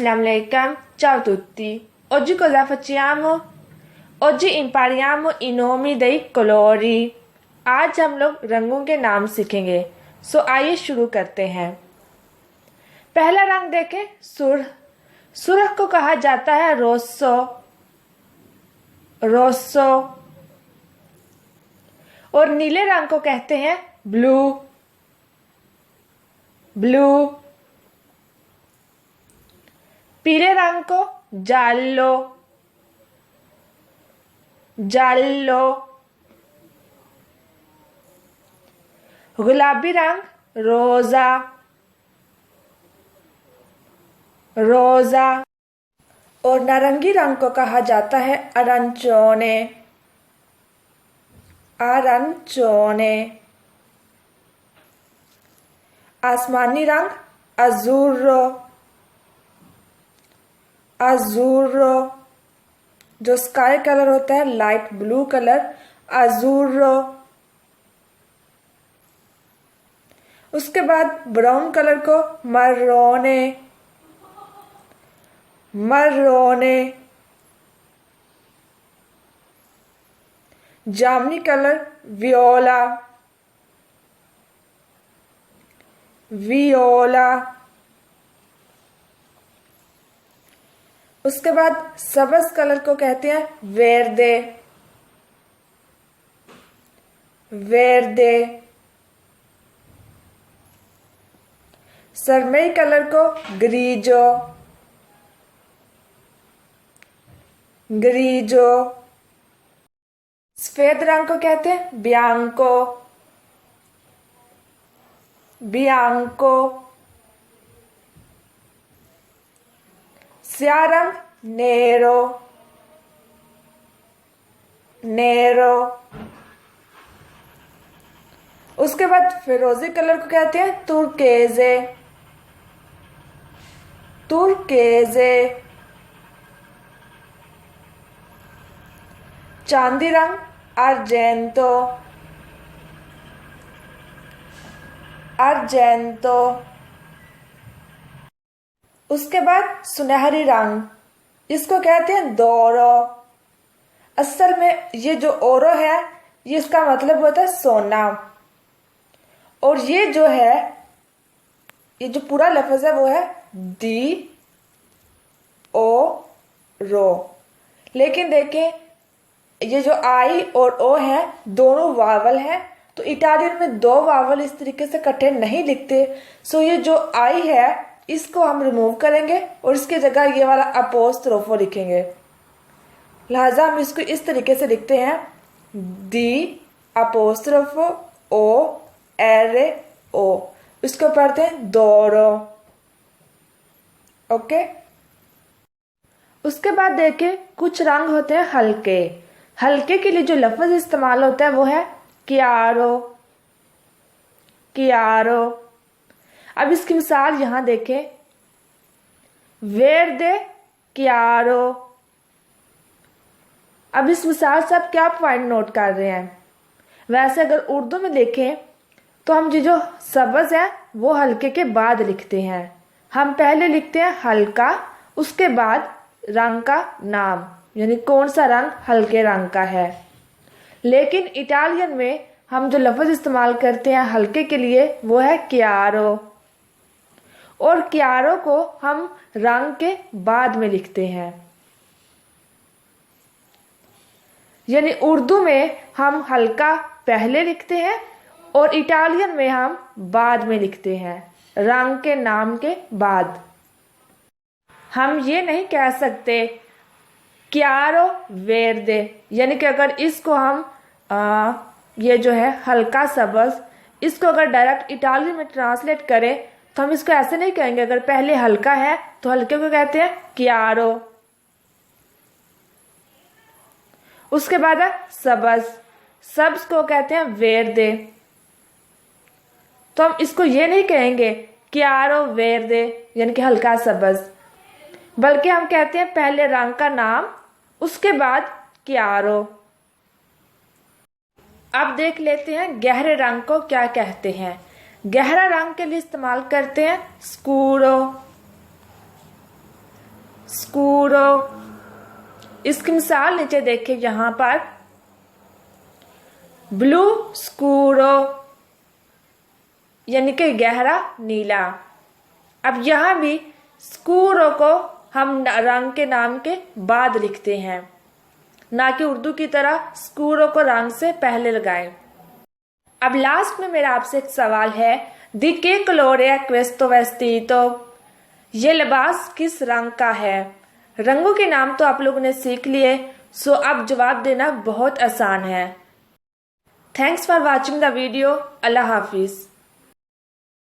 Assalamu alaikum, ciao a tutti. Oggi cosa facciamo? Oggi impariamo i nomi dei colori. आज हम लोग रंगों के नाम सीखेंगे। आइए शुरू करते हैं। पहला रंग देखें, सुर्ख। सुर्ख को कहा जाता है रोसो, रोसो। और नीले रंग को कहते हैं ब्लू, ब्लू। पीले रंग को जालो, जालो। गुलाबी रंग रोजा, रोजा। और नारंगी रंग को कहा जाता है अरांचोने, अरांचोने। आसमानी रंग अज़ूरो, अज़ूरो। जो स्काई कलर होता है, लाइट ब्लू कलर, अज़ूरो। उसके बाद ब्राउन कलर को मर्रोने, मर्रोने। जामुनी कलर वियोला, वियोला। उसके बाद सब्ज कलर को कहते हैं वेरदे, वेरदे। सरमई कलर को ग्रीजो, ग्रीजो। सफेद रंग को कहते हैं बियांको, बियांको। स्याह रंग नेरो, नेरो। उसके बाद फिरोजी कलर को कहते हैं तुर्केजे, तुर्केजे। चांदी रंग अर्जेंतो, अर्जेंतो। उसके बाद सुनहरी रंग, इसको कहते हैं दोरो। असल में ये जो ओरो है, ये इसका मतलब होता है सोना। और ये जो है, ये जो पूरा लफ्ज है वो है दी ओ रो। लेकिन देखें, ये जो आई और ओ है, दोनों वावल हैं। तो इटालियन में दो वावल इस तरीके से इकट्ठे नहीं लिखते। ये जो आई है, इसको हम रिमूव करेंगे और इसकी जगह ये वाला अपोस्ट्रोफो लिखेंगे। लिहाजा हम इसको इस तरीके से लिखते हैं दी अपोस्ट्रोफो ओ एरे ओ। इसको पढ़ते हैं दोरो। ओके। उसके बाद देखें, कुछ रंग होते हैं हल्के। हल्के के लिए जो लफ्ज इस्तेमाल होता है वो है कियारो, कियारो। अब इसकी मिसाल यहां देखें, वेरदे कियारो। अब इस मिसाल से आप क्या पॉइंट नोट कर रहे हैं? वैसे अगर उर्दू में देखें तो हम जो सब्ज है वो हल्के के बाद लिखते हैं। हम पहले लिखते हैं हल्का, उसके बाद रंग का नाम, यानी कौन सा रंग हल्के रंग का है। लेकिन इटालियन में हम जो लफ्ज इस्तेमाल करते हैं हल्के के लिए वो है कियारो। और कियारो को हम रंग के बाद में लिखते हैं। यानी उर्दू में हम हल्का पहले लिखते हैं और इटालियन में हम बाद में लिखते हैं, रंग के नाम के बाद। हम ये नहीं कह सकते कियारो वेरदे, यानी कि अगर इसको हम ये जो है हल्का सब्ज, इसको अगर डायरेक्ट इटालियन में ट्रांसलेट करें तो हम इसको ऐसे नहीं कहेंगे। अगर पहले हल्का है तो हल्के को कहते हैं कियारो। उसके बाद है सब्ज, सब्ज को कहते हैं वेरदे। तो हम इसको ये नहीं कहेंगे कियारो वेरदे, यानी कि हल्का सब्ज, बल्कि हम कहते हैं पहले रंग का नाम, उसके बाद कियारो। अब देख लेते हैं गहरे रंग को क्या कहते हैं। गहरा रंग के लिए इस्तेमाल करते हैं स्कूरो, स्कूरो। इसकी मिसाल नीचे देखिए यहाँ पर, ब्लू स्कूरो यानी कि गहरा नीला। अब यहाँ भी स्कूरो को हम रंग के नाम के बाद लिखते हैं, ना कि उर्दू की तरह स्कूरो को रंग से पहले लगाएं। अब लास्ट में मेरा आपसे एक सवाल है, दी के कलोरे है क्वेस्तो वेस्टीतो, ये लिबास किस रंग का है। रंगों के नाम तो आप लोगों ने सीख लिए, सो अब जवाब देना बहुत आसान है। Thanks for watching the video. Allah Hafiz.